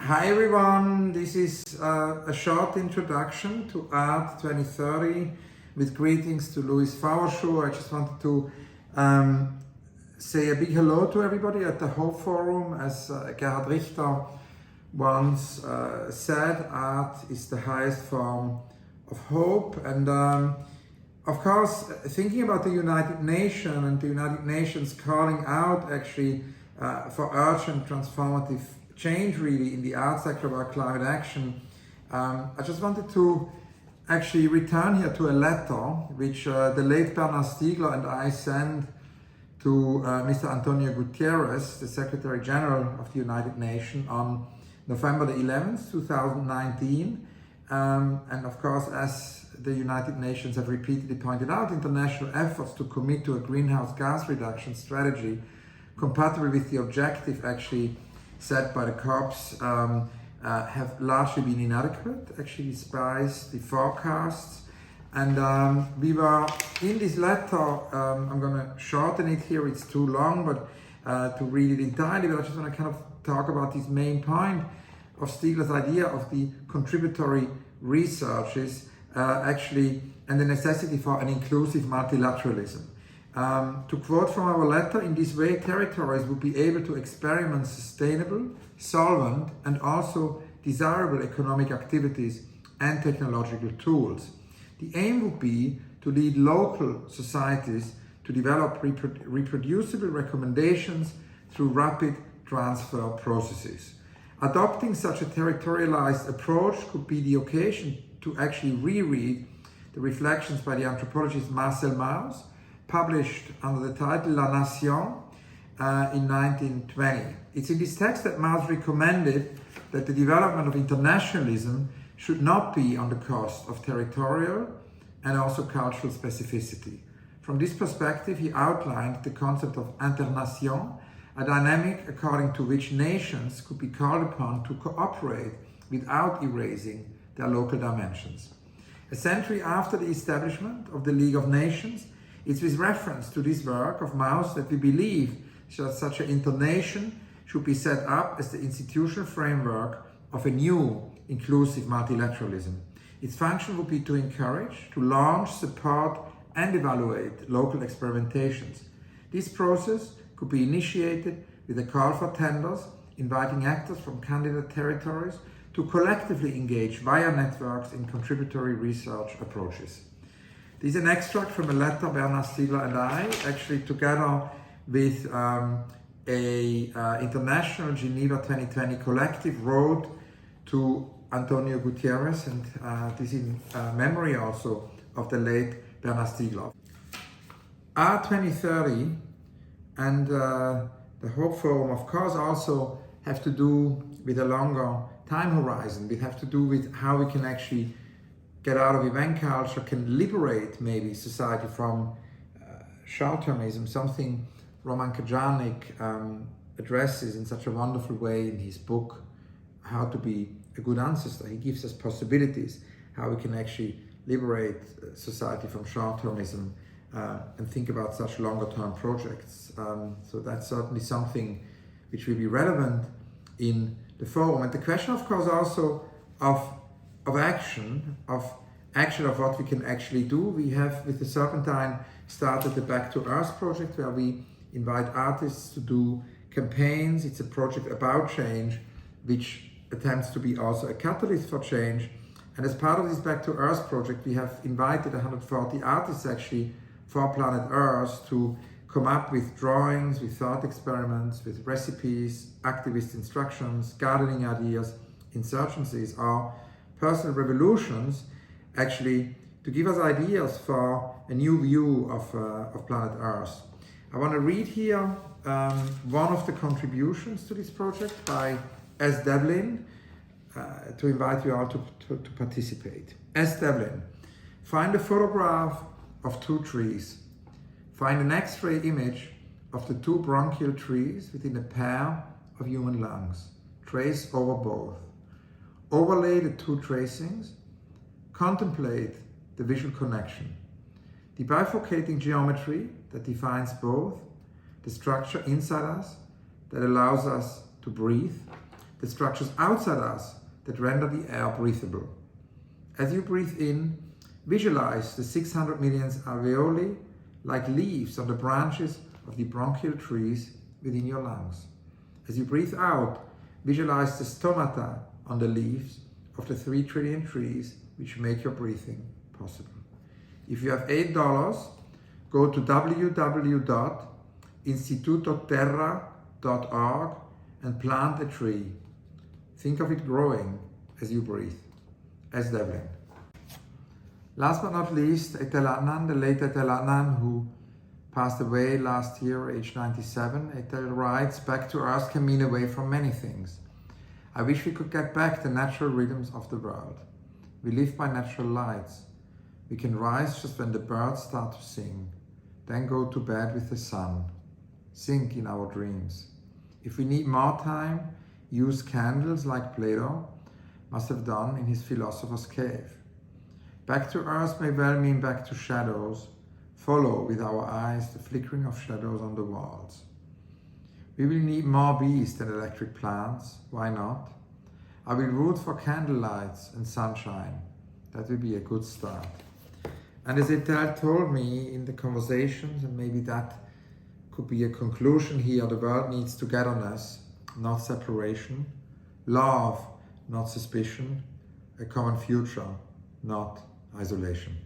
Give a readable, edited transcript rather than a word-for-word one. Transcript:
Hi everyone, this is a short introduction to Art 2030 with greetings to Louis Fauerschuh. I just wanted to say a big hello to everybody at the Hope Forum. As Gerhard Richter once said, art is the highest form of hope. And of course, thinking about the United Nations and the United Nations calling out actually for urgent transformative change really in the art sector about climate action, I just wanted to actually return here to a letter which the late Bernard Stiegler and I sent to Mr. Antonio Guterres, the Secretary General of the United Nations, on November the 11th, 2019. And of course, as the United Nations have repeatedly pointed out, international efforts to commit to a greenhouse gas reduction strategy compatible with the objective actually set by the COPs have largely been inadequate, actually despite the forecasts. And we were in this letter, I'm going to shorten it here, it's too long, but to read it entirely, but I just want to kind of talk about this main point of Stiegler's idea of the contributory researches actually, and the necessity for an inclusive multilateralism. To quote from our letter, in this way territories would be able to experiment sustainable, solvent and also desirable economic activities and technological tools. The aim would be to lead local societies to develop reproducible recommendations through rapid transfer processes. Adopting such a territorialized approach could be the occasion to actually reread the reflections by the anthropologist Marcel Mauss, published under the title La Nation in 1920. It's in this text that Mauss recommended that the development of internationalism should not be on the cost of territorial and also cultural specificity. From this perspective, he outlined the concept of internation, a dynamic according to which nations could be called upon to cooperate without erasing their local dimensions. A century after the establishment of the League of Nations, it's with reference to this work of Mauss that we believe that such an internation should be set up as the institutional framework of a new inclusive multilateralism. Its function would be to encourage, to launch, support and evaluate local experimentations. This process could be initiated with a call for tenders, inviting actors from candidate territories to collectively engage via networks in contributory research approaches. This is an extract from a letter Bernard Stiegler and I, actually together with international Geneva 2020 collective, wrote to Antonio Guterres, and this in memory also of the late Bernard Stiegler. Art 2030 and the Hope Forum, of course, also have to do with a longer time horizon. We have to do with how we can actually get out of event culture, can liberate maybe society from short-termism, something Roman Kajanik addresses in such a wonderful way in his book, How to Be a Good Ancestor. He gives us possibilities, how we can actually liberate society from short-termism and think about such longer-term projects. So that's certainly something which will be relevant in the forum. And the question, of course, also of action of what we can actually do. We have, with the Serpentine, started the Back to Earth project, where we invite artists to do campaigns. It's a project about change, which attempts to be also a catalyst for change. And as part of this Back to Earth project, we have invited 140 artists actually for Planet Earth to come up with drawings, with thought experiments, with recipes, activist instructions, gardening ideas, insurgencies, or personal revolutions, actually to give us ideas for a new view of Planet Earth. I want to read here one of the contributions to this project by S. Devlin to invite you all to participate. S. Devlin: find a photograph of two trees. Find an X-ray image of the two bronchial trees within a pair of human lungs. Trace over both. Overlay the two tracings. Contemplate the visual connection. The bifurcating geometry that defines both the structure inside us that allows us to breathe, the structures outside us that render the air breathable. As you breathe in, visualize the 600 million alveoli like leaves on the branches of the bronchial trees within your lungs. As you breathe out, visualize the stomata on the leaves of the 3 trillion trees which make your breathing possible. If you have $8, go to www.institutoterra.org and plant a tree. Think of it growing as you breathe. As Devlin. Last but not least, Etel Adnan, the late Etel Adnan, who passed away last year, age 97. Etel writes, "Back to Earth can mean away from many things. I wish we could get back the natural rhythms of the world. We live by natural lights. We can rise just when the birds start to sing, then go to bed with the sun, sink in our dreams. If we need more time, use candles like Plato must have done in his philosopher's cave. Back to Earth may well mean back to shadows, follow with our eyes the flickering of shadows on the walls. We will need more bees than electric plants, why not? I will root for candlelights and sunshine. That will be a good start." And as Etel told me in the conversations, and maybe that could be a conclusion here, the world needs togetherness, not separation, love, not suspicion, a common future, not isolation.